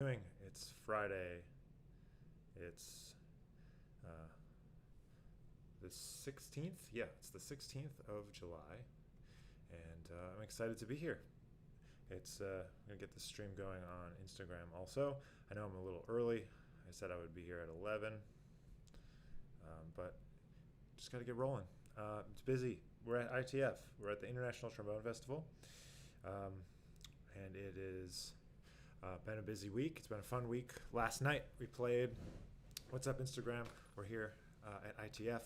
Doing? It's Friday. It's uh, the 16th. Yeah, it's the 16th of July, and I'm excited to be here. It's I'm gonna get the stream going on Instagram. Also, I know I'm a little early. I said I would be here at 11, but just got to get rolling. It's busy. We're at ITF. We're at the International Trombone Festival, um, and it is been a busy week. It's been a fun week. Last night we played. What's up, Instagram? We're here at ITF.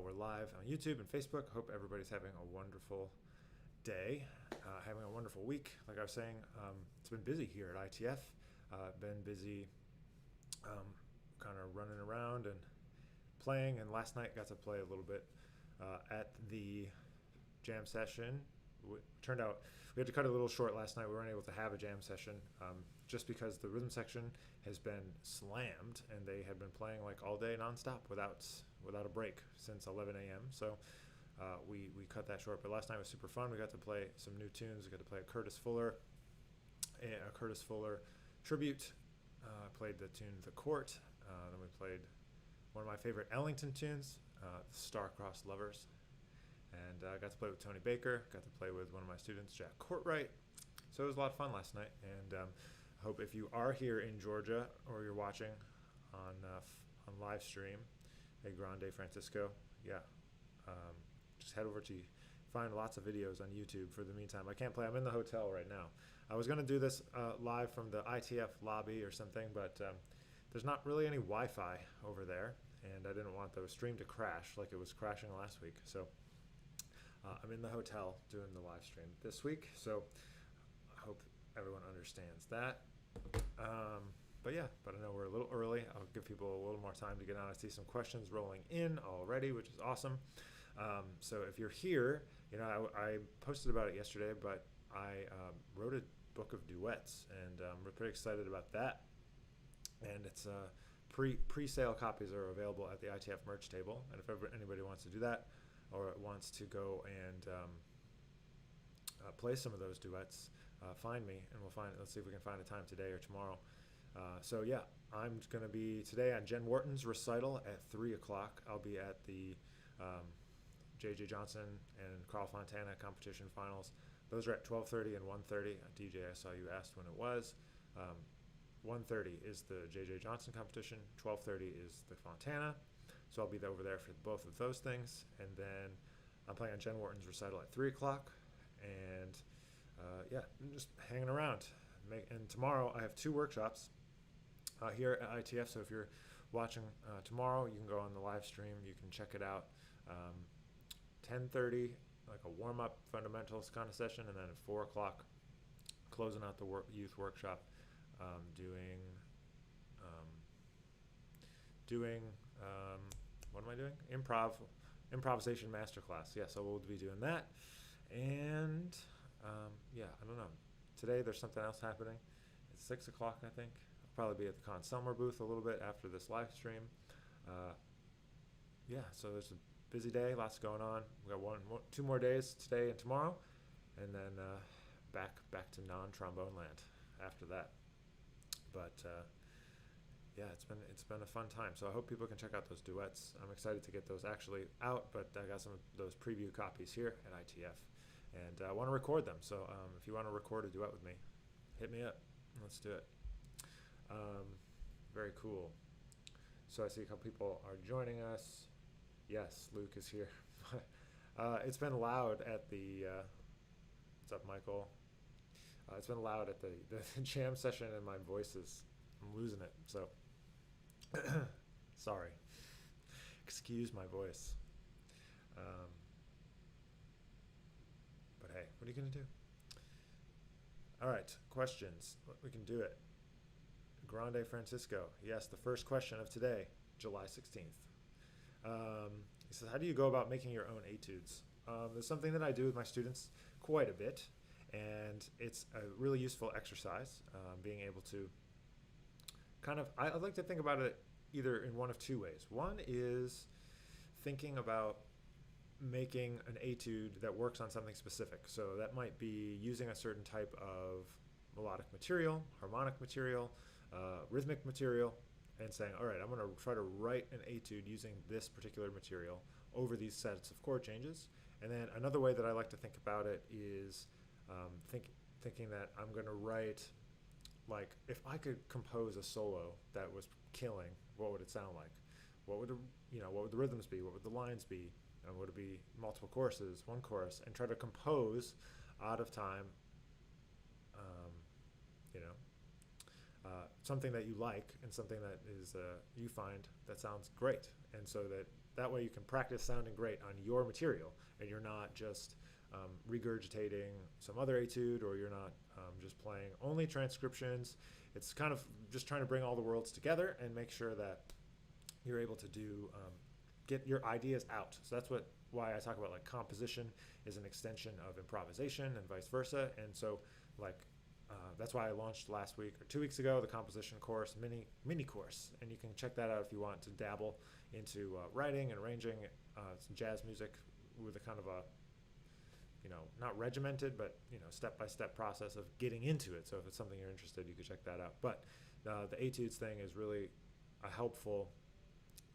We're live on YouTube and Facebook. Hope everybody's having a wonderful day, having a wonderful week. Like I was saying, it's been busy here at ITF. Been busy kind of running around and playing. And last night got to play a little bit at the jam session. Turned out we had to cut it a little short last night. We weren't able to have a jam session just because the rhythm section has been slammed and they had been playing like all day nonstop without a break since 11 a.m. So we cut that short. But last night was super fun. We got to play some new tunes. We got to play a Curtis Fuller tribute. I played the tune "The Court." Then we played one of my favorite Ellington tunes, "Star-Crossed Lovers." And I got to play with Tony Baker, got to play with one of my students, Jack Courtwright. So it was a lot of fun last night. And I hope if you are here in Georgia or you're watching on live stream at Grande Francisco, just head over to find lots of videos on YouTube for the meantime. I can't play. I'm in the hotel right now. I was going to do this live from the ITF lobby or something, but there's not really any Wi-Fi over there. And I didn't want the stream to crash like it was crashing last week. So I'm in the hotel doing the live stream this week, so I hope everyone understands that. But I know we're a little early. I'll give people a little more time to get on. I see some questions rolling in already, which is awesome. So if you're here, I posted about it yesterday, but I wrote a book of duets, and we're pretty excited about that. And it's pre-sale copies are available at the ITF merch table, and if anybody wants to do that, or wants to go and play some of those duets, find me, and let's see if we can find a time today or tomorrow. I'm going to be today on Jen Wharton's recital at 3 o'clock. I'll be at the J.J. Johnson and Carl Fontana competition finals. Those are at 12:30 and 1:30. DJ, I saw you asked when it was. 1:30 is the J.J. Johnson competition. 12:30 is the Fontana. So I'll be over there for both of those things. And then I'm playing on Jen Wharton's recital at 3 o'clock. And I'm just hanging around. And tomorrow I have 2 workshops here at ITF. So if you're watching tomorrow, you can go on the live stream. You can check it out. 10:30, like a warm-up fundamentals kind of session. And then at 4 o'clock, closing out the youth workshop, doing what am I doing? Improvisation masterclass. Yeah, so we'll be doing that. And I don't know. Today there's something else happening. It's 6 o'clock, I think. I'll probably be at the Con Selmer booth a little bit after this live stream. So there's a busy day, lots going on. We got 2 more days today and tomorrow, and then back to non-trombone land after that. But it's been a fun time. So I hope people can check out those duets. I'm excited to get those actually out, but I got some of those preview copies here at ITF, and I want to record them. So if you want to record a duet with me, hit me up. Let's do it. Very cool. So I see a couple people are joining us. Yes, Luke is here. It's been loud at the. What's up, Michael? It's been loud at the jam session, and my voice I'm losing it. So, sorry. Excuse my voice. But hey, what are you going to do? All right, questions. We can do it. Grande Francisco. Yes, the first question of today, July 16th. He says, how do you go about making your own etudes? There's something that I do with my students quite a bit. And it's a really useful exercise, being able to I like to think about it either in one of 2 ways. One is thinking about making an etude that works on something specific. So that might be using a certain type of melodic material, harmonic material, rhythmic material and saying, all right, I'm going to try to write an etude using this particular material over these sets of chord changes. And then another way that I like to think about it is thinking that I'm going to write, like, if I could compose a solo that was killing, what would it sound like? What would the rhythms be? What would the lines be? And would it be multiple choruses, one chorus, and try to compose out of time, um, you know, something that you like and something that is you find that sounds great, and so that way you can practice sounding great on your material, and you're not just regurgitating some other etude, or you're not just playing only transcriptions. It's kind of just trying to bring all the worlds together and make sure that you're able to do get your ideas out. So that's why I talk about, like, composition is an extension of improvisation and vice versa. And so, like, that's why I launched last week or 2 weeks ago the composition course, mini course, and you can check that out if you want to dabble into writing and arranging some jazz music with a kind of a, not regimented, but step-by-step process of getting into it. So if it's something you're interested, you can check that out. But the etudes thing is really a helpful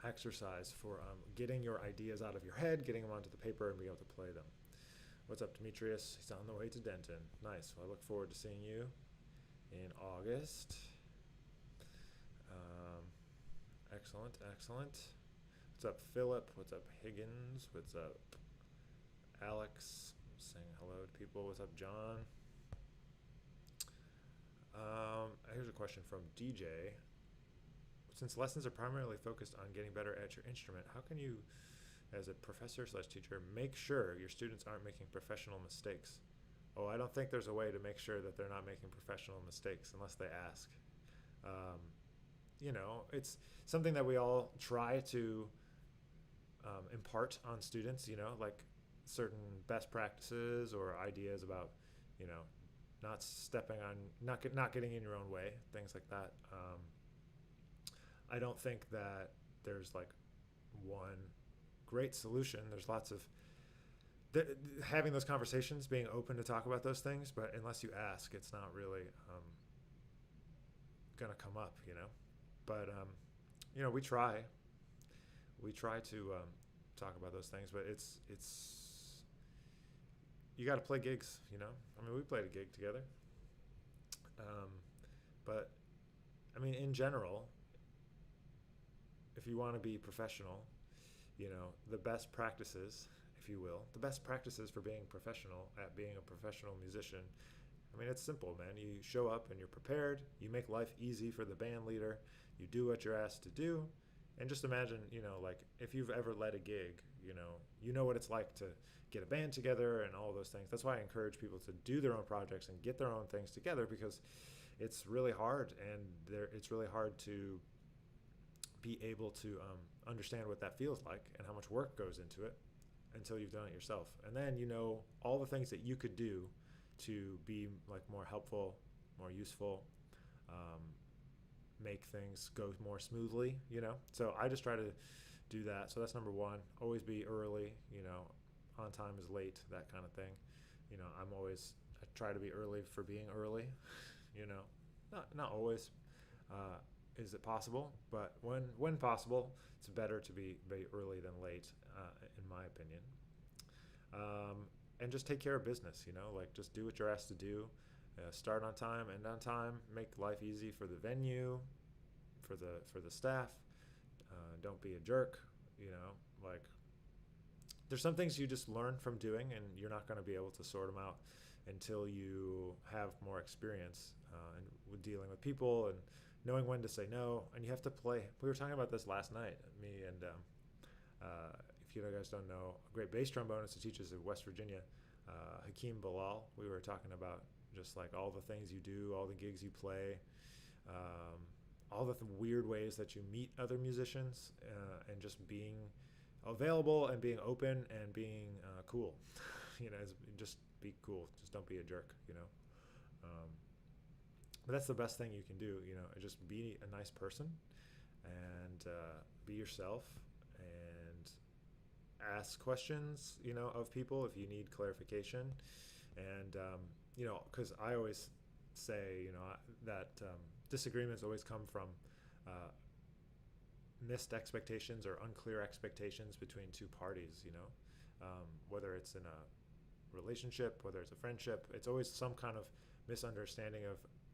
exercise for getting your ideas out of your head, getting them onto the paper, and being able to play them. What's up, Demetrius? He's on the way to Denton. Nice. Well, I look forward to seeing you in August. Excellent. What's up, Philip? What's up, Higgins? What's up, Alex? Saying hello to people. What's up, John? Here's a question from DJ. Since lessons are primarily focused on getting better at your instrument, how can you, as a professor/teacher, make sure your students aren't making professional mistakes? Oh, I don't think there's a way to make sure that they're not making professional mistakes unless they ask. It's something that we all try to impart on students, like certain best practices or ideas about, not stepping on, not getting in your own way, things like that. I don't think that there's, like, one great solution. There's lots of having those conversations, being open to talk about those things, but unless you ask, it's not really gonna come up, But we try to talk about those things, but it's you got to play gigs, we played a gig together, but in general, if you want to be professional, the best practices, if you will, the best practices for being professional at being a professional musician, it's simple, man. You show up and you're prepared. You make life easy for the band leader. You do what you're asked to do. And just imagine, like, if you've ever led a gig, you know what it's like to get a band together and all those things. That's why I encourage people to do their own projects and get their own things together, because it's really hard, and it's really hard to be able to understand what that feels like and how much work goes into it until you've done it yourself. And then all the things that you could do to be, like, more helpful, more useful, make things go more smoothly, So I just try to do that. So that's number one. Always be early, on time is late, that kind of thing. I try to be early for being early, not always. Is it possible? But when possible, it's better to be early than late, in my opinion. And just take care of business, like, just do what you're asked to do. Start on time, end on time. Make life easy for the venue, for the staff. Don't be a jerk, like, there's some things you just learn from doing, and you're not going to be able to sort them out until you have more experience and with dealing with people and knowing when to say no. And you have to play. We were talking about this last night, me and if you guys don't know, a great bass trombonist who teaches at West Virginia, Hakeem Bilal. We were talking about just, like, all the things you do, all the gigs you play, all the weird ways that you meet other musicians, and just being available and being open and being cool. Just be cool. Just don't be a jerk. But that's the best thing you can do. Just be a nice person and be yourself, and ask questions, of people if you need clarification. And because I always say, that disagreements always come from missed expectations or unclear expectations between two parties, whether it's in a relationship, whether it's a friendship, it's always some kind of misunderstanding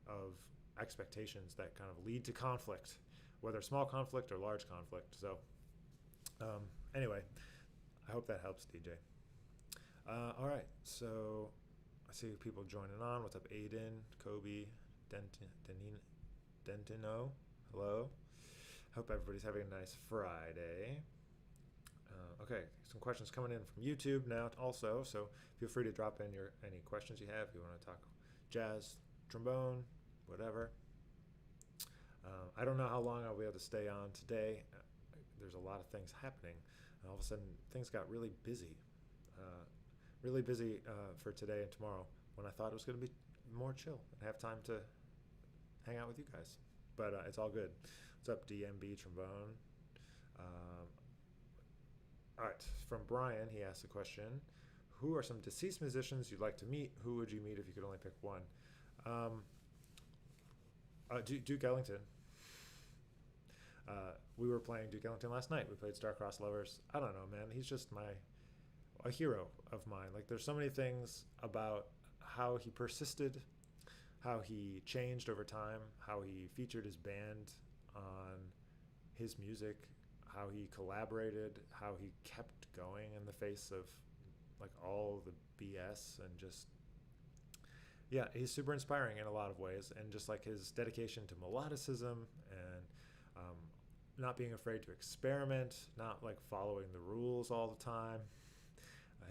of expectations that kind of lead to conflict, whether small conflict or large conflict. So anyway, I hope that helps, DJ. All right, so I see people joining on. What's up, Aiden, Kobe, Dentino? Hello. Hope everybody's having a nice Friday. Okay, some questions coming in from YouTube now also, so feel free to drop in any questions you have. If you want to talk jazz, trombone, whatever. I don't know how long I'll be able to stay on today. There's a lot of things happening. And all of a sudden, things got really busy. For today and tomorrow, when I thought it was going to be more chill and have time to hang out with you guys. But it's all good. What's up, DMB Trombone? All right, from Brian, he asked a question. Who are some deceased musicians you'd like to meet? Who would you meet if you could only pick one? Duke Ellington. We were playing Duke Ellington last night. We played Star-Crossed Lovers. I don't know, man. He's just a hero of mine. Like, there's so many things about how he persisted, how he changed over time, how he featured his band on his music, how he collaborated, how he kept going in the face of like all the BS, and just, yeah, he's super inspiring in a lot of ways. And just like his dedication to melodicism and not being afraid to experiment, not like following the rules all the time,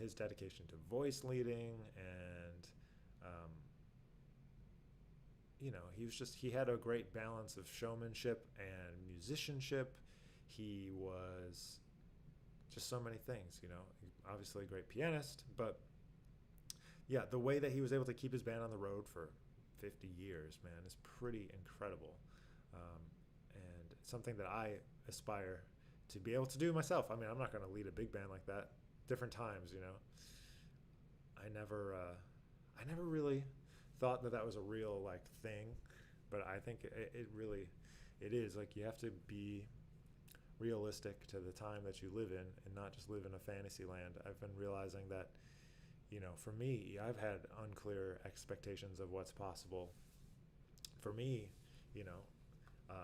his dedication to voice leading, and he had a great balance of showmanship and musicianship. He was just so many things, obviously a great pianist, but yeah, the way that he was able to keep his band on the road for 50 years, man, is pretty incredible. And something that I aspire to be able to do myself. I mean, I'm not going to lead a big band like that. Different times, I never really thought that was a real like thing, but I think it is. Like, you have to be realistic to the time that you live in and not just live in a fantasy land. I've been realizing that, for me, I've had unclear expectations of what's possible for me,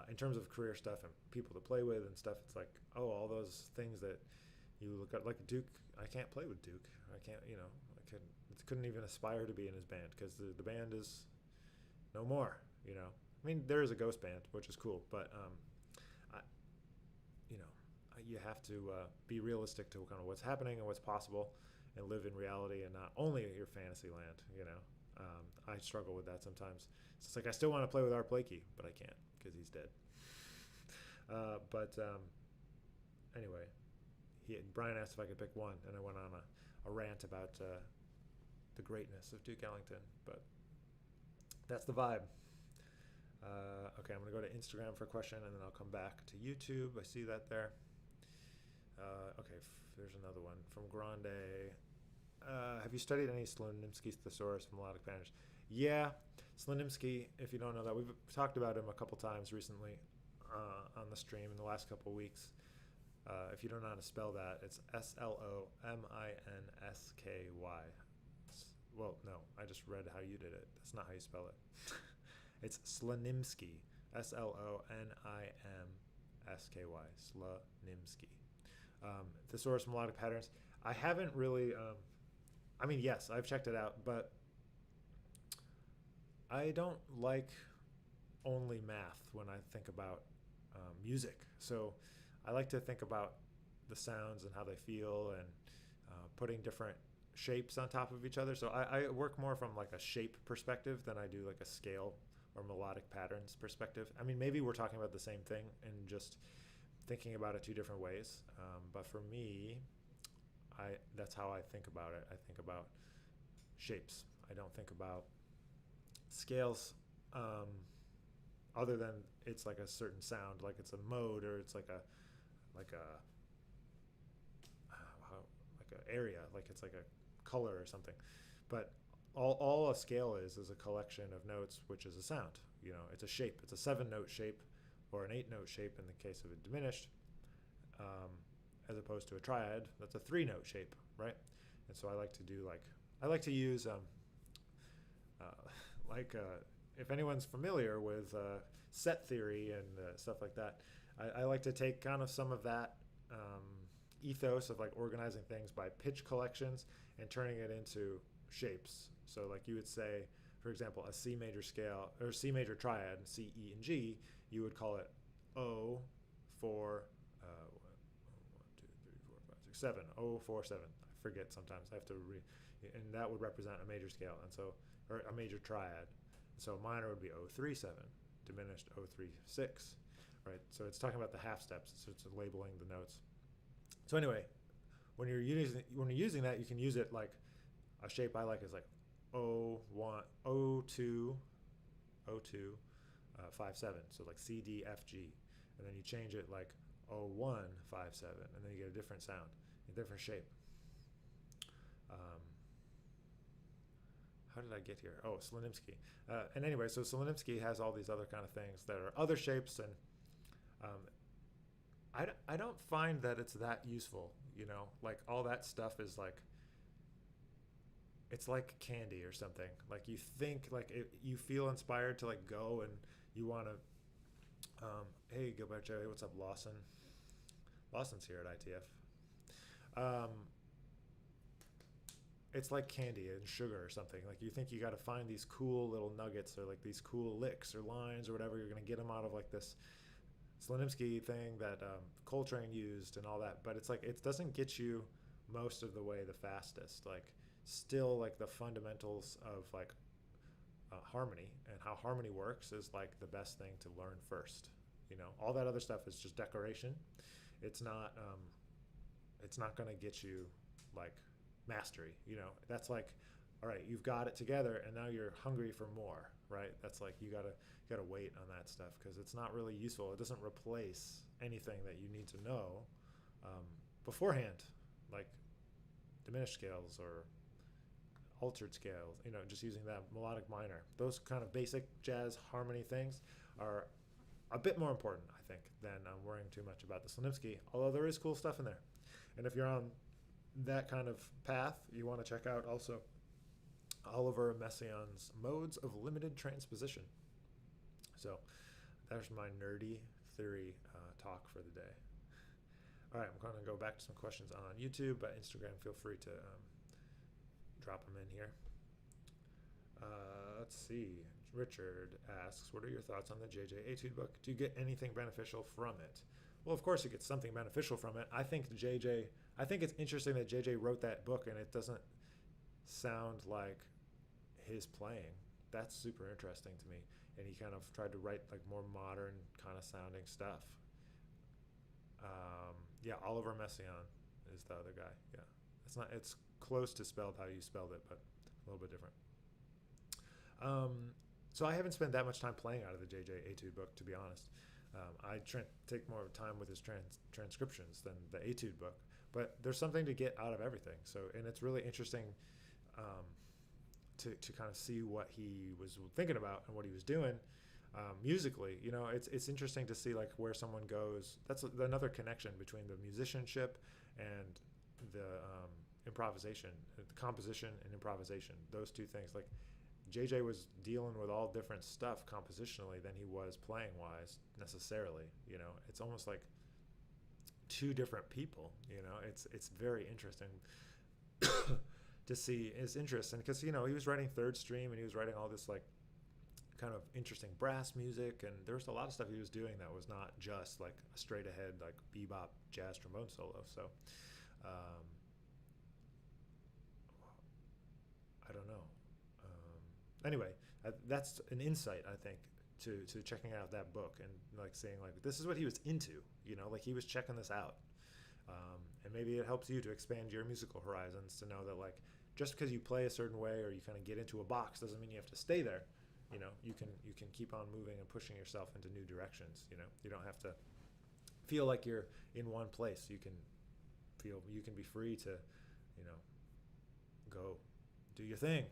in terms of career stuff and people to play with and stuff. It's like, oh, all those things that you look at, like Duke. I can't play with Duke. I can't, couldn't even aspire to be in his band because the band is no more, I mean, there is a ghost band, which is cool, but you have to be realistic to kind of what's happening and what's possible, and live in reality and not only your fantasy land. I struggle with that sometimes. It's like I still want to play with Art Blakey, but I can't because he's dead. Anyway, Brian asked if I could pick one, and I went on a rant about the greatness of Duke Ellington, but that's the vibe. Okay, I'm going to go to Instagram for a question, and then I'll come back to YouTube. I see that there. Okay, there's another one from Grande. Have you studied any Slonimsky's thesaurus from melodic patterns? Yeah, Slonimsky, if you don't know that, we've talked about him a couple times recently on the stream in the last couple weeks. If you don't know how to spell that, it's Sloninsky. Well, no, I just read how you did it. That's not how you spell it. It's Slonimsky. Slonimsky. Slonimsky. Thesaurus melodic patterns. I haven't really. I mean, yes, I've checked it out, but I don't like only math when I think about music. So I like to think about the sounds and how they feel, and putting different shapes on top of each other. So I work more from like a shape perspective than I do like a scale or melodic patterns perspective. I mean, maybe we're talking about the same thing and just thinking about it two different ways. But for me, that's how I think about it. I think about shapes. I don't think about scales, other than it's like a certain sound, like it's a mode, or it's like a area, like it's like a color or something. But all a scale is a collection of notes, which is a sound. It's a shape. It's a 7-note shape or an 8-note shape in the case of a diminished, as opposed to a triad that's a 3-note shape, right? And so I like to use if anyone's familiar with set theory and stuff like that, I like to take kind of some of that ethos of like organizing things by pitch collections and turning it into shapes. So like you would say, for example, a C major scale or C major triad, C, E, and G, you would call it O, 4, 7, 0, 4, 7. I forget sometimes. I have to and that would represent a major scale, and so, or a major triad. So minor would be 0, 3, 7, diminished 0, 3, 6, right? So it's talking about the half steps. So it's labeling the notes. So anyway, when you're using that, you can use it like a shape I like is like 0, 1, 0, 2, 0, 2, 5, 7. So like C, D, F, G, and then you change it like 0, 1, 5, 7, and then you get a different sound, a different shape. How did I get here? Oh, Slonimsky. And anyway, so Slonimsky has all these other kind of things that are other shapes, and I don't find that it's that useful, like all that stuff is like, it's like candy or something. Like you think, like you feel inspired to like go and you want to, hey, Gilberto, hey, what's up, Lawson? Lawson's here at ITF. It's like candy and sugar or something. Like you think you got to find these cool little nuggets or like these cool licks or lines or whatever. You're going to get them out of like this Slonimsky thing that Coltrane used and all that. But it's like, it doesn't get you most of the way the fastest. Like still like the fundamentals of like harmony and how harmony works is like the best thing to learn first. All that other stuff is just decoration. It's not going to get you like mastery. That's like, all right, you've got it together and now you're hungry for more, right? That's like you gotta wait on that stuff because it's not really useful. It doesn't replace anything that you need to know beforehand, like diminished scales or altered scales, just using that melodic minor. Those kind of basic jazz harmony things are a bit more important, I think, than worrying too much about the Slonimsky, although there is cool stuff in there. And if you're on that kind of path, you want to check out also Oliver Messiaen's Modes of Limited Transposition. So there's my nerdy theory talk for the day. All right, I'm going to go back to some questions on YouTube, but Instagram, feel free to drop them in here. Let's see. Richard asks, what are your thoughts on the JJ Etude book? Do you get anything beneficial from it? Well, of course you get something beneficial from it. I think it's interesting that JJ wrote that book and it doesn't sound like his playing. That's super interesting to me. And he kind of tried to write like more modern kind of sounding stuff. Yeah, Oliver Messiaen is the other guy. Yeah, it's close to spelled how you spelled it, but a little bit different. So I haven't spent that much time playing out of the JJ Etude book, to be honest. I take more time with his transcriptions than the Etude book, but there's something to get out of everything. So, and it's really interesting to kind of see what he was thinking about and what he was doing musically. It's interesting to see like where someone goes. That's another connection between the musicianship and the improvisation, the composition and improvisation. Those two things, like JJ was dealing with all different stuff compositionally than he was playing wise necessarily. It's almost like two different people. It's very interesting to see his interest, and because he was writing third stream and he was writing all this like kind of interesting brass music, and there was a lot of stuff he was doing that was not just like a straight ahead like bebop jazz trombone solo. So I don't know. Anyway, that's an insight, I think, to checking out that book and like saying like this is what he was into, like he was checking this out, and maybe it helps you to expand your musical horizons to know that like just because you play a certain way or you kind of get into a box doesn't mean you have to stay there. You can keep on moving and pushing yourself into new directions. You don't have to feel like you're in one place. You can be free to go do your thing.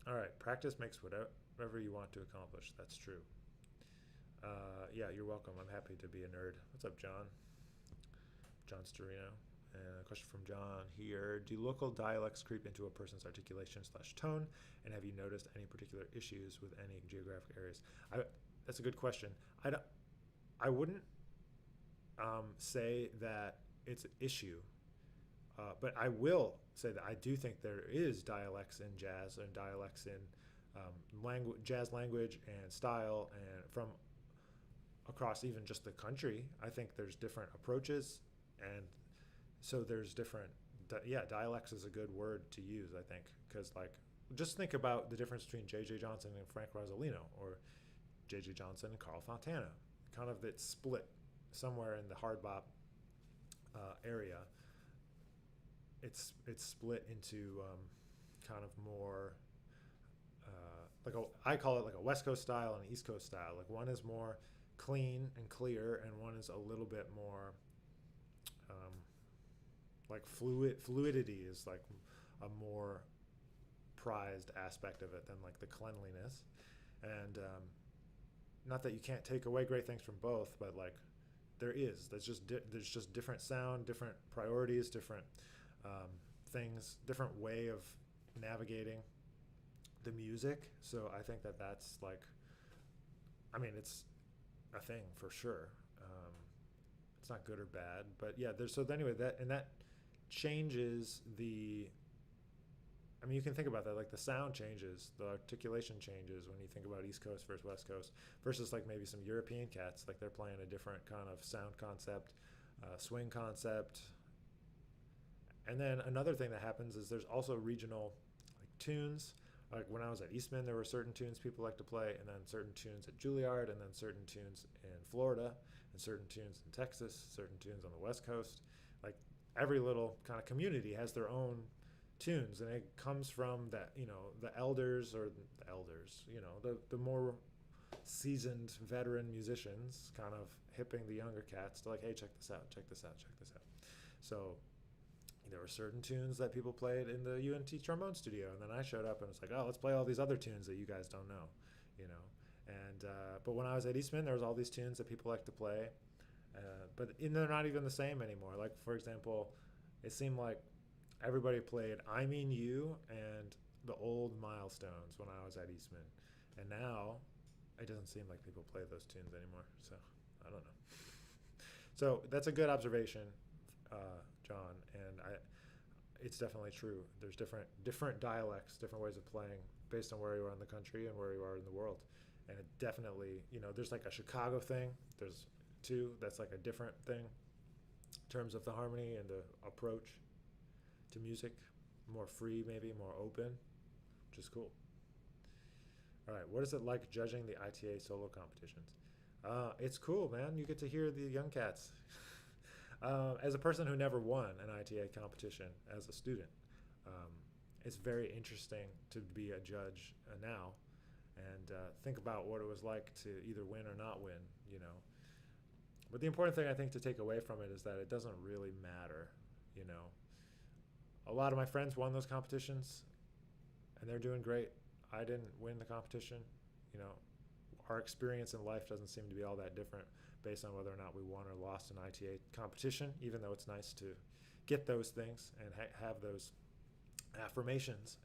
All right, practice makes whatever you want to accomplish. That's true. Yeah, you're welcome. I'm happy to be a nerd. What's up, John? John Storino. A question from John here. Do local dialects creep into a person's articulation/tone? And have you noticed any particular issues with any geographic areas? That's a good question. I wouldn't say that it's an issue, but I will say that I do think there is dialects in jazz and dialects in jazz language and style, and from across even just the country. I think there's different approaches, and so there's different. Dialects is a good word to use, I think, because like just think about the difference between J.J. Johnson and Frank Rosolino, or J.J. Johnson and Carl Fontana. Kind of it's split somewhere in the hard bop area. It's split into kind of more I call it like a West Coast style and an East Coast style. Like one is more clean and clear, and one is a little bit more like fluidity is like a more prized aspect of it than like the cleanliness. And not that you can't take away great things from both, but like there's just different sound, different priorities, different things, different way of navigating the music. So I think that's like, I mean, it's a thing for sure. It's not good or bad, but yeah, anyway, that changes I mean, you can think about that, like the sound changes, the articulation changes when you think about East Coast versus West Coast versus like maybe some European cats, like they're playing a different kind of sound concept, swing concept. And then another thing that happens is there's also regional like tunes. Like when I was at Eastman, there were certain tunes people like to play, and then certain tunes at Juilliard, and then certain tunes in Florida, and certain tunes in Texas, certain tunes on the West Coast. Like every little kind of community has their own tunes, and it comes from that, the elders, the more seasoned veteran musicians kind of hipping the younger cats to like, hey, check this out, check this out, check this out. So there were certain tunes that people played in the UNT trombone studio, and then I showed up and it's like, oh, let's play all these other tunes that you guys don't know, and but when I was at Eastman, there was all these tunes that people like to play, but they're not even the same anymore. Like for example, it seemed like everybody played I Mean You and the old Milestones when I was at Eastman, and now it doesn't seem like people play those tunes anymore. So I don't know. So that's a good observation, John, and it's definitely true. There's different dialects, different ways of playing based on where you are in the country and where you are in the world. And it definitely, there's like a Chicago thing. There's two. That's like a different thing in terms of the harmony and the approach to music. More free, maybe more open, which is cool. All right, what is it like judging the ITA solo competitions? It's cool, man. You get to hear the young cats. As a person who never won an ITA competition as a student, it's very interesting to be a judge now and think about what it was like to either win or not win, But the important thing I think to take away from it is that it doesn't really matter, A lot of my friends won those competitions and they're doing great. I didn't win the competition, Our experience in life doesn't seem to be all that different based on whether or not we won or lost an ITA competition, even though it's nice to get those things and have those affirmations.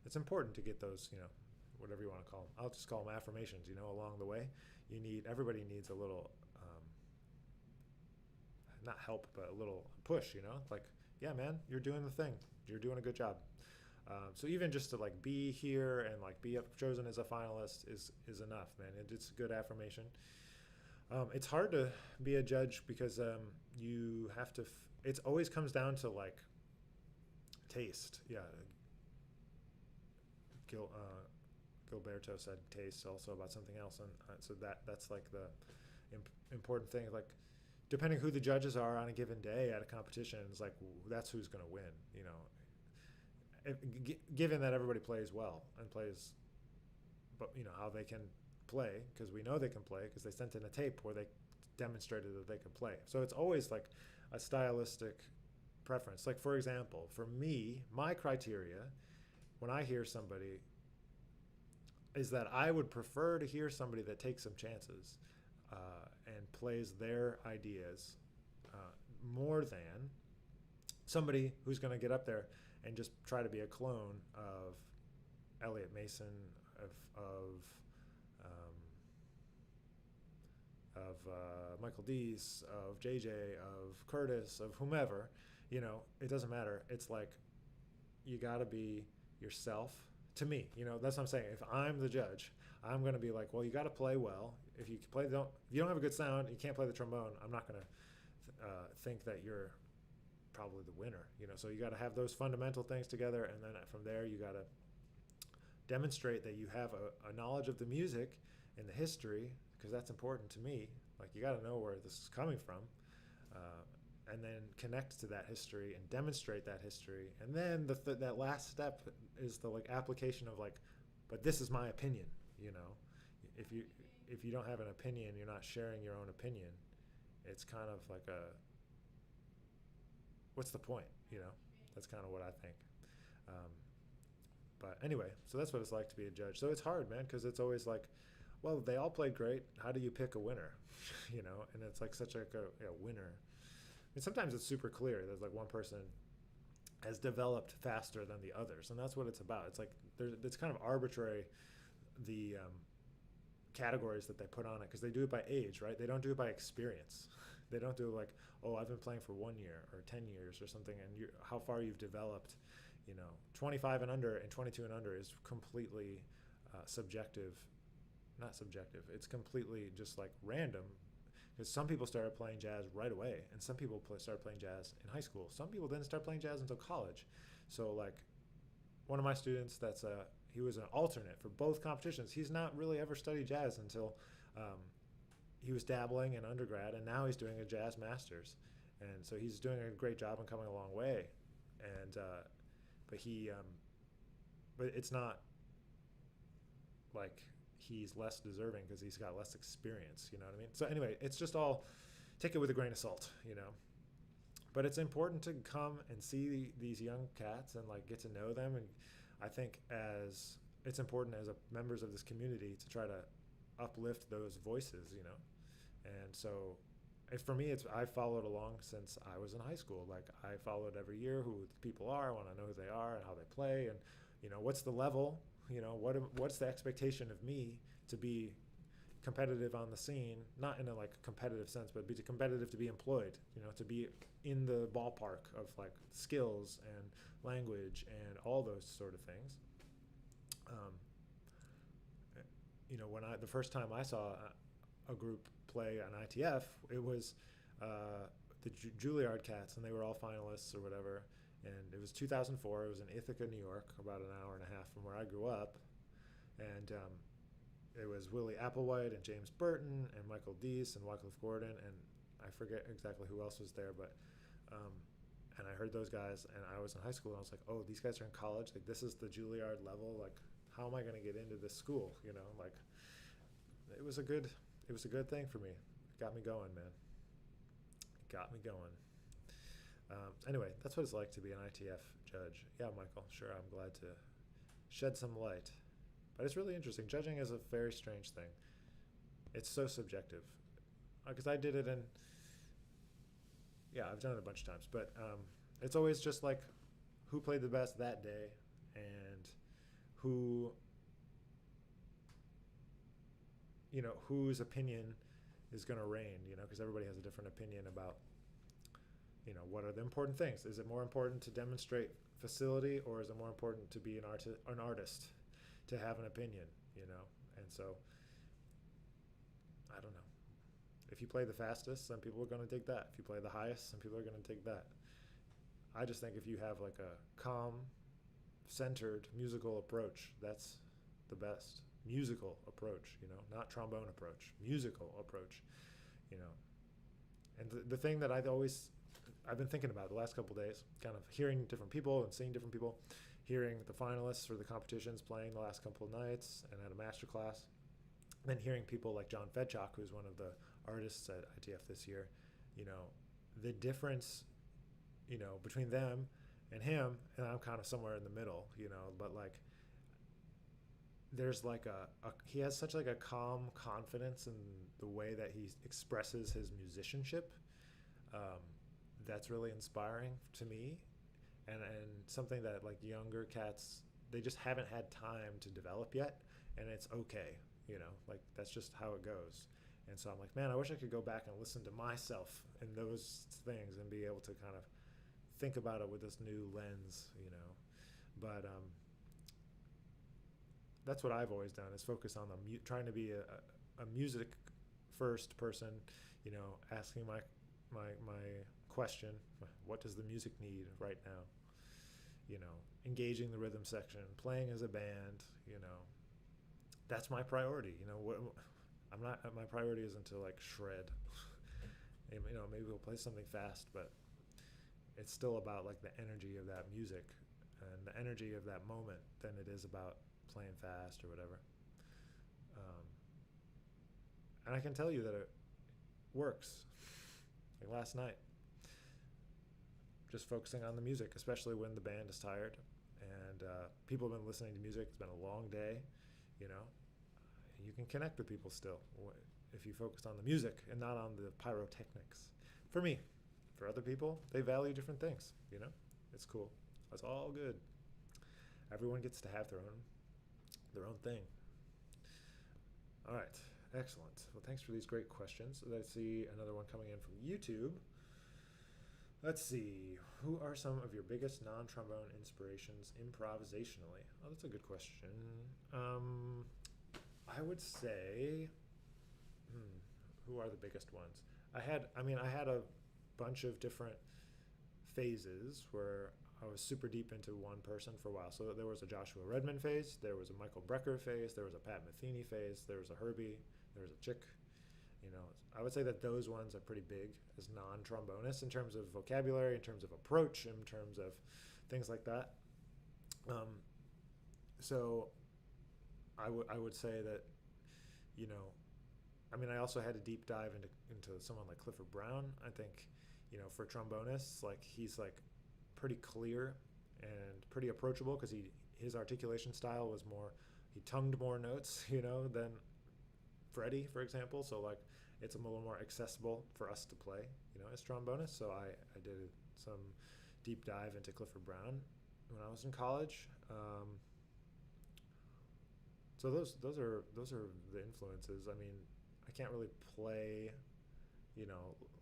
It's important to get those, whatever you want to call them. I'll just call them affirmations, along the way. Everybody needs a little, not help, but a little push, like, yeah, man, you're doing the thing. You're doing a good job. So even just to like be here and like be chosen as a finalist is enough, man. It's a good affirmation. It's hard to be a judge because you have to. It always comes down to like taste. Yeah. Gilberto said taste also about something else, and so that's like the important thing. Like depending who the judges are on a given day at a competition, it's like that's who's going to win. Given that everybody plays well and plays, but how they can play, because we know they can play because they sent in a tape where they demonstrated that they can play. So it's always like a stylistic preference. Like for example, for me, my criteria when I hear somebody is that I would prefer to hear somebody that takes some chances and plays their ideas more than somebody who's going to get up there and just try to be a clone of Elliot Mason, Michael Deese, of JJ, of Curtis, of whomever. It doesn't matter. It's like you got to be yourself. To me, that's what I'm saying. If I'm the judge, I'm going to be like, well, you got to play well. If you don't have a good sound, you can't play the trombone. I'm not going to think that you're probably the winner. So you got to have those fundamental things together, and then from there you got to demonstrate that you have a knowledge of the music and the history, because that's important to me. Like, you got to know where this is coming from, and then connect to that history and demonstrate that history. And then that last step is the application of but this is my opinion. If you don't have an opinion, you're not sharing your own opinion. It's kind of like what's the point? That's kind of what I think. But anyway, so that's what it's like to be a judge. So it's hard, man, because it's always like, well, they all played great. How do you pick a winner? And it's like such a winner. And sometimes it's super clear. There's one person has developed faster than the others, and that's what it's about. It's like it's kind of arbitrary, the categories that they put on it, because they do it by age, right? They don't do it by experience. They don't do oh, I've been playing for 1 year or 10 years or something, and how far you've developed. 25 and under and 22 and under is completely subjective. Not subjective. It's completely just random, because some people started playing jazz right away, and some people started playing jazz in high school. Some people didn't start playing jazz until college. So one of my students, he was an alternate for both competitions. He's not really ever studied jazz until he was dabbling in undergrad, and now he's doing a jazz master's, and so he's doing a great job and coming a long way. And but it's not he's less deserving because he's got less experience. You know what I mean? So anyway, it's just all, take it with a grain of salt. But it's important to come and see these young cats and get to know them. And I think it's important as members of this community to try to uplift those voices. And so for me, I followed along since I was in high school. I followed every year who the people are. I want to know who they are and how they play, and what's the level. What's the expectation of me to be competitive on the scene, not in a competitive sense, but be competitive to be employed. To be in the ballpark of skills and language and all those sort of things. When the first time I saw a group play on ITF, it was the Juilliard Cats, and they were all finalists or whatever. And it was 2004. It was in Ithaca, New York, about an hour and a half from where I grew up. And it was Willie Applewhite and James Burton and Michael Deese and Wycliffe Gordon, and I forget exactly who else was there, but and I heard those guys, and I was in high school, and I was like, oh, these guys are in college. This is the Juilliard level. How am I going to get into this school? It was a good thing for me. It got me going, man. It got me going. Anyway, that's what it's like to be an ITF judge. Yeah, Michael, sure, I'm glad to shed some light. But it's really interesting. Judging is a very strange thing. It's so subjective. Because I did it I've done it a bunch of times. But it's always just who played the best that day, and whose opinion is going to reign, because everybody has a different opinion about what are the important things? Is it more important to demonstrate facility, or is it more important to be an artist, to have an opinion, And so, I don't know. If you play the fastest, some people are going to dig that. If you play the highest, some people are going to dig that. I just think if you have a calm, centered musical approach, that's the best musical approach, not trombone approach, musical approach, And the thing that I've been thinking about the last couple of days, kind of hearing different people and seeing different people, hearing the finalists for the competitions playing the last couple of nights and at a master class, then hearing people like John Fedchuk, who's one of the artists at ITF this year, the difference, between them and him, and I'm kind of somewhere in the middle, but there's like he has such like a calm confidence in the way that he expresses his musicianship. Um, that's really inspiring to me, and something that like younger cats, they just haven't had time to develop yet, and it's okay, like that's just how it goes. And so I'm like, man, I wish I could go back and listen to myself in those things and be able to kind of think about it with this new lens. But that's what I've always done, is focus on trying to be a music first person, asking my question, what does the music need right now? Engaging the rhythm section, playing as a band, that's my priority. I'm not, my priority isn't to like shred. Maybe we'll play something fast, but it's still about like the energy of that music and the energy of that moment than it is about playing fast or whatever. And I can tell you that it works. Like last night, just focusing on the music, especially when the band is tired and people have been listening to music. It's been a long day, you can connect with people still if you focus on the music and not on the pyrotechnics. For me, for other people, they value different things. It's cool. It's all good. Everyone gets to have their own thing. All right, excellent. Well, thanks for these great questions. Let's see another one coming in from YouTube. Let's see. Who are some of your biggest non-trombone inspirations improvisationally? Oh, that's a good question. I would say, who are the biggest ones? I had a bunch of different phases where I was super deep into one person for a while. So there was a Joshua Redman phase, there was a Michael Brecker phase, there was a Pat Metheny phase, there was a Herbie, there was a Chick. I would say that those ones are pretty big as non-trombonists in terms of vocabulary, in terms of approach, in terms of things like that. So I would say that, I also had a deep dive into someone like Clifford Brown. I think, for trombonists, like he's like pretty clear and pretty approachable because his articulation style was more, he tongued more notes, than Freddie, for example. So like it's a little more accessible for us to play, as trombonists. So I did some deep dive into Clifford Brown when I was in college. So those are the influences. I can't really play,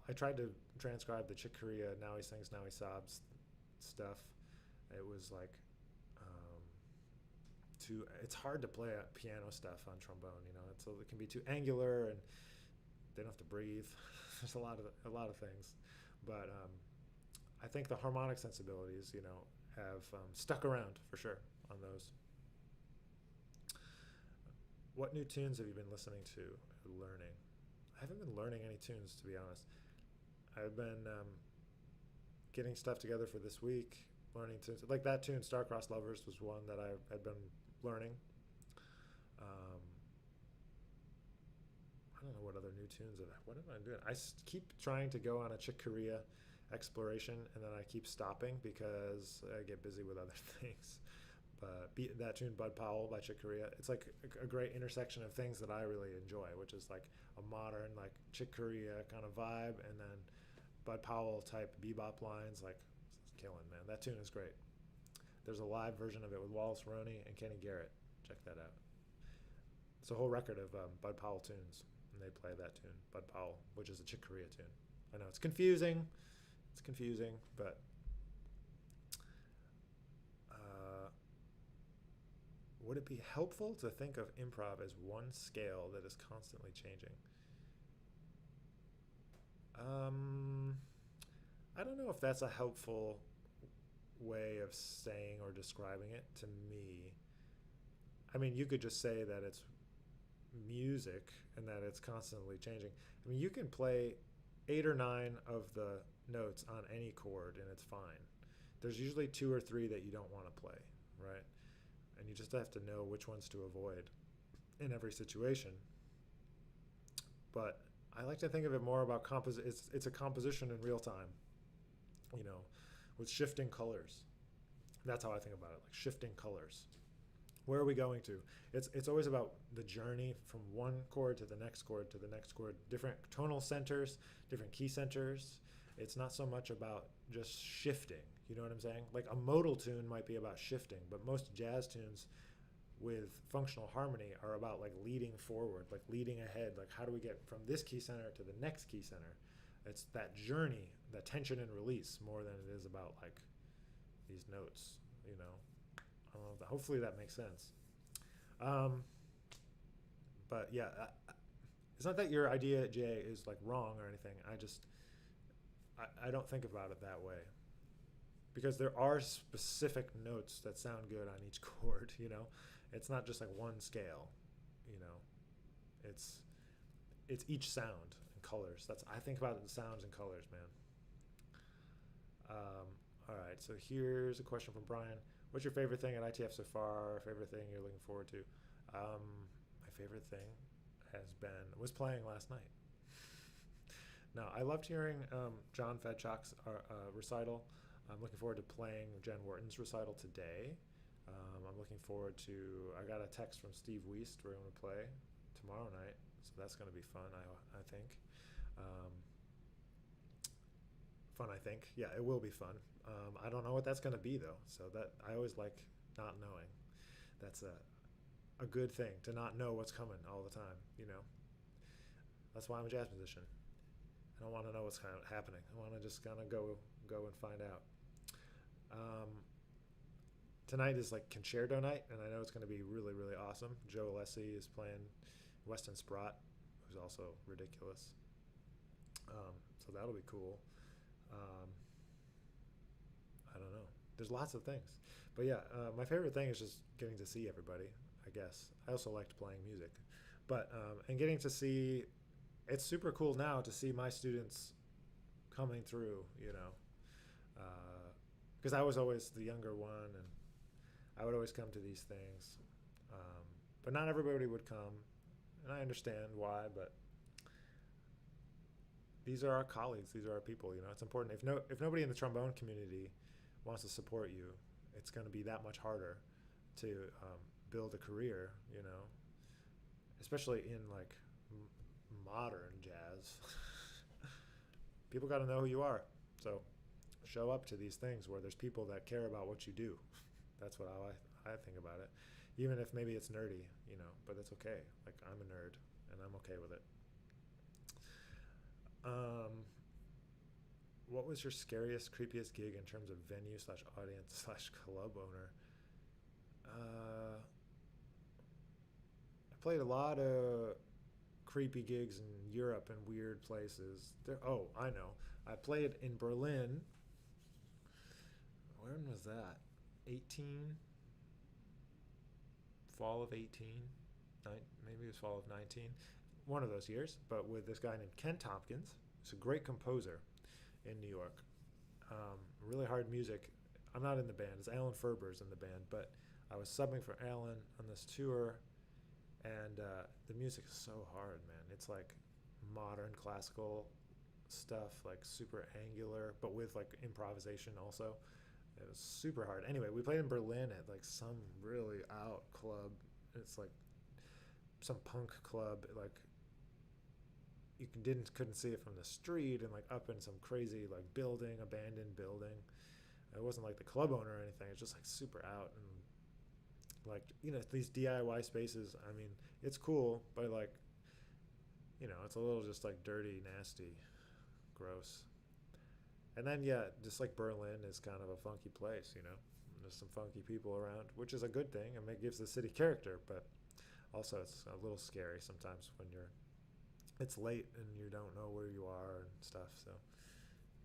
I tried to transcribe the Chick Corea Now He Sings, Now He Sobs stuff. It was like it's hard to play piano stuff on trombone. It can be too angular and they don't have to breathe. There's a lot of things, but I think the harmonic sensibilities, have stuck around for sure on those. What new tunes have you been listening to or learning? I haven't been learning any tunes, to be honest. I've been getting stuff together for this week, learning tunes. Like that tune, Star-Crossed Lovers, was one that I had been learning. I don't know what other new tunes what am I doing? I keep trying to go on a Chick Corea exploration, and then I keep stopping because I get busy with other things. But that tune, Bud Powell by Chick Corea, it's like a great intersection of things that I really enjoy, which is like a modern, like Chick Corea kind of vibe, and then Bud Powell type bebop lines. Like, it's killing, man. That tune is great. There's a live version of it with Wallace Roney and Kenny Garrett. Check that out. It's a whole record of Bud Powell tunes, and they play that tune, Bud Powell, which is a Chick Corea tune. I know it's confusing. But would it be helpful to think of improv as one scale that is constantly changing? I don't know if that's a helpful way of saying or describing it to me. You could just say that it's music and that it's constantly changing. You can play 8 or 9 of the notes on any chord and it's fine. There's usually 2 or 3 that you don't want to play, right? And you just have to know which ones to avoid in every situation. But I like to think of it more about it's a composition in real time, with shifting colors. That's how I think about it, like shifting colors. Where are we going to? It's always about the journey from one chord to the next chord to the next chord, different tonal centers, different key centers. It's not so much about just shifting, you know what I'm saying? Like a modal tune might be about shifting, but most jazz tunes with functional harmony are about like leading forward, like leading ahead, like how do we get from this key center to the next key center? It's that journey, that tension and release more than it is about like these notes, you know. I don't know if that, hopefully that makes sense. But yeah, it's not that your idea, Jay, is like wrong or anything. I don't think about it that way, because there are specific notes that sound good on each chord. You know, it's not just like one scale. You know, it's each sound and colors. That's I think about the sounds and colors, man. All right, so here's a question from Brian. What's your favorite thing at ITF so far? Favorite thing you're looking forward to? My favorite thing was playing last night. No, I loved hearing John Fedchuk's recital. I'm looking forward to playing Jen Wharton's recital today. I'm looking forward to, I got a text from Steve Wiest. We're going to play tomorrow night, so that's going to be fun, I think. Fun, I think. Yeah, it will be fun. I don't know what that's going to be, though, so that I always like not knowing. That's a good thing, to not know what's coming all the time, you know. That's why I'm a jazz musician. I don't want to know what's kind of happening. I want to just kind of go and find out. Tonight is like concerto night, and I know it's going to be really, really awesome. Joe Alessi is playing Weston Sprott, who's also ridiculous. So that'll be cool. I don't know. There's lots of things. But yeah, my favorite thing is just getting to see everybody, I guess. I also liked playing music. But, and getting to see, it's super cool now to see my students coming through, you know. Because I was always the younger one, and I would always come to these things. But not everybody would come, and I understand why, but these are our colleagues, these are our people, you know. It's important. If nobody in the trombone community wants to support you, it's going to be that much harder to build a career, you know, especially in like modern jazz. People got to know who you are, so show up to these things where there's people that care about what you do. That's what I think about it, even if maybe it's nerdy, you know, but it's okay. Like, I'm a nerd and I'm okay with it. What was your scariest, creepiest gig in terms of venue / audience / club owner? I played a lot of creepy gigs in Europe and weird places. I know. I played in Berlin. When was that? 18? Fall of 18? Maybe it was fall of 19. One of those years, but with this guy named Ken Tompkins. He's a great composer in New York. Really hard music. I'm not in the band. It's Alan Ferber's in the band, but I was subbing for Alan on this tour, and the music is so hard, man. It's like modern classical stuff, like super angular, but with like improvisation also. It was super hard. Anyway, we played in Berlin at like some really out club. It's like some punk club, like you couldn't see it from the street, and like up in some crazy like abandoned building. It wasn't like the club owner or anything. It's just like super out, and like, you know, these DIY spaces. I mean, it's cool, but like, you know, it's a little just like dirty, nasty, gross. And then yeah, just like Berlin is kind of a funky place, you know. There's some funky people around, which is a good thing, and it gives the city character, but also it's a little scary sometimes when it's late and you don't know where you are and stuff. So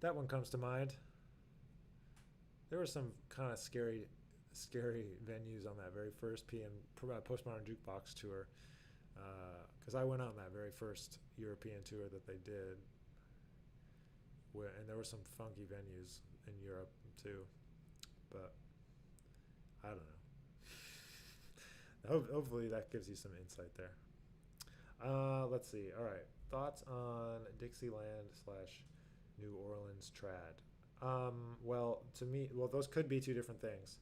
that one comes to mind. There were some kind of scary venues on that very first Postmodern Jukebox tour, because I went on that very first European tour that they did, and there were some funky venues in Europe too, but I don't know. Hopefully that gives you some insight there. Let's see. All right. Thoughts on Dixieland / New Orleans trad? Well, to me, those could be two different things.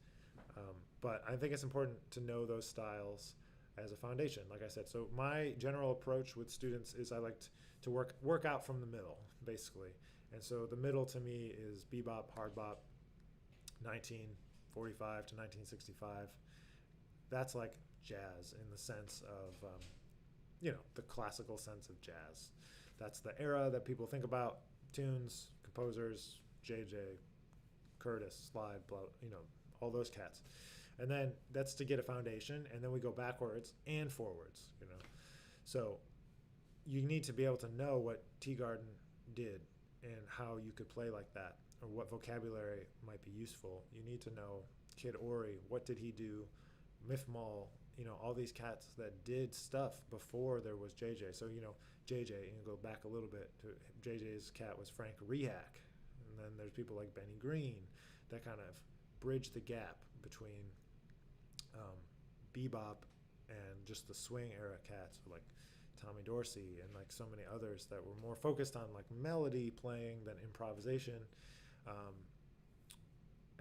But I think it's important to know those styles as a foundation, like I said. So my general approach with students is I like to work out from the middle, basically. And so the middle to me is bebop, hard bop, 1945 to 1965. That's like jazz in the sense of, the classical sense of jazz. That's the era that people think about, tunes, composers, JJ, Curtis, Slide, all those cats. And then that's to get a foundation, and then we go backwards and forwards, So you need to be able to know what Teagarden did and how you could play like that, or what vocabulary might be useful. You need to know Kid Ory, what did he do, Mifmal, all these cats that did stuff before there was JJ. So, JJ, you can go back a little bit to JJ's cat was Frank Rehak. And then there's people like Benny Green that kind of bridge the gap between bebop and just the swing era cats, like Tommy Dorsey and like so many others that were more focused on like melody playing than improvisation.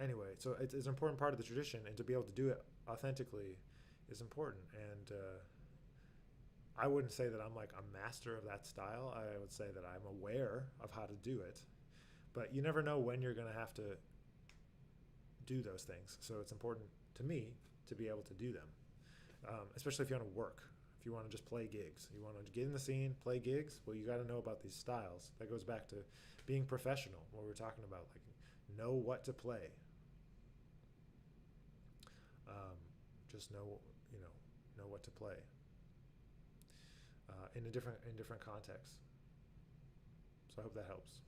Anyway, so it's an important part of the tradition, and to be able to do it authentically is important. And I wouldn't say that I'm like a master of that style. I would say that I'm aware of how to do it, but you never know when you're going to have to do those things. So it's important to me to be able to do them, especially if you want to work. If you want to just play gigs, you want to get in the scene, play gigs, well, you got to know about these styles. That goes back to being professional, what we're talking about, like know what to play. Just know what to play in different contexts. So I hope that helps.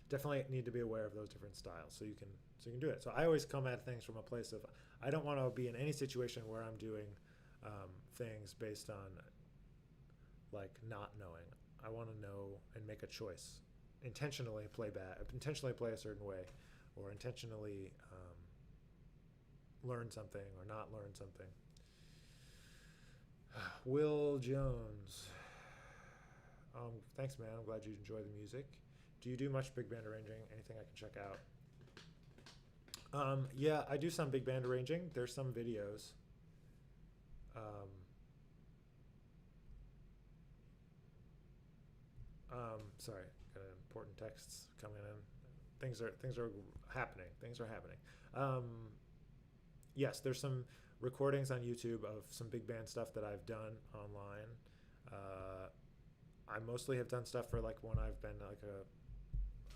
Definitely need to be aware of those different styles so you can do it. So I always come at things from a place of, I don't want to be in any situation where I'm doing things based on like not knowing. I want to know and make a choice. Intentionally play a certain way, or intentionally learn something or not learn something. Will Jones. Thanks, man. I'm glad you enjoy the music. Do you do much big band arranging? Anything I can check out? Yeah, I do some big band arranging. There's some videos. Sorry, got important texts coming in. Things are happening. Yes, there's some recordings on YouTube of some big band stuff that I've done online. I mostly have done stuff for like when I've been like a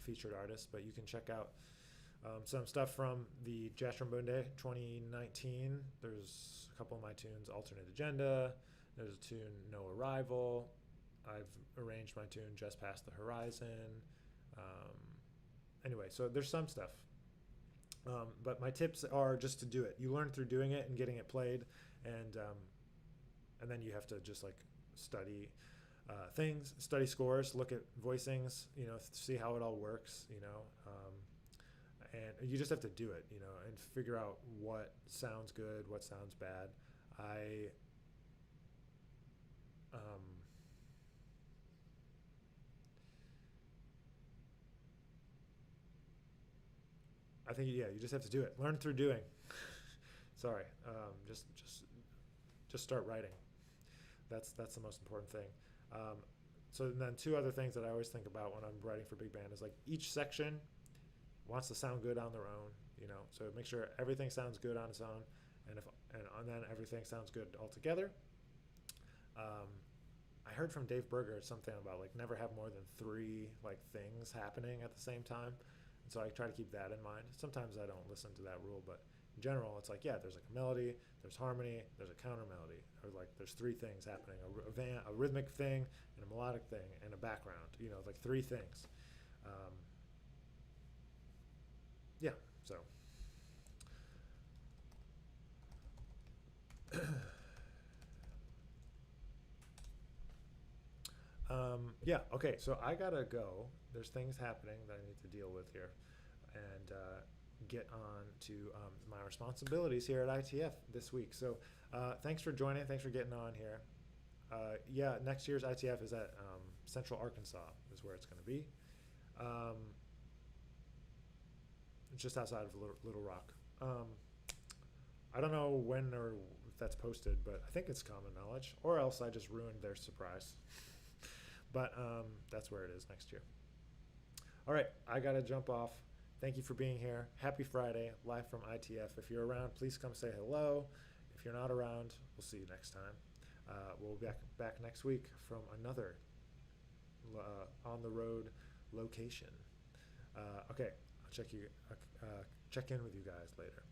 featured artist, but you can check out some stuff from the Jazz Trombone Day 2019. There's a couple of my tunes, Alternate Agenda. There's a tune, No Arrival. I've arranged my tune, Just Past the Horizon. Anyway, so there's some stuff. But my tips are just to do it. You learn through doing it and getting it played, and then you have to just like study things, study scores, look at voicings, see how it all works, and you just have to do it, and figure out what sounds good, what sounds bad. I think, yeah, you just have to do it. Learn through doing. Sorry, just start writing. That's the most important thing. So then two other things that I always think about when I'm writing for big band is like each section wants to sound good on their own, so make sure everything sounds good on its own, and then everything sounds good all together. I heard from Dave Berger something about like never have more than 3 like things happening at the same time. And so I try to keep that in mind. Sometimes I don't listen to that rule, but in general, it's like, yeah, there's like a melody, there's harmony, there's a counter melody, or like there's 3 things happening, a rhythmic thing, and a melodic thing, and a background, like 3 things. Yeah, so. Yeah, okay, so I gotta go. There's things happening that I need to deal with here, and get on to my responsibilities here at ITF this week. So thanks for joining. Thanks for getting on here. Yeah, next year's ITF is at Central Arkansas is where it's going to be. It's just outside of Little Rock. I don't know when or if that's posted, but I think it's common knowledge, or else I just ruined their surprise. But that's where it is next year. All right, I got to jump off. Thank you for being here. Happy Friday, live from ITF. If you're around, please come say hello. If you're not around, we'll see you next time. We'll be back next week from another on the road location. Okay, I'll check in with you guys later.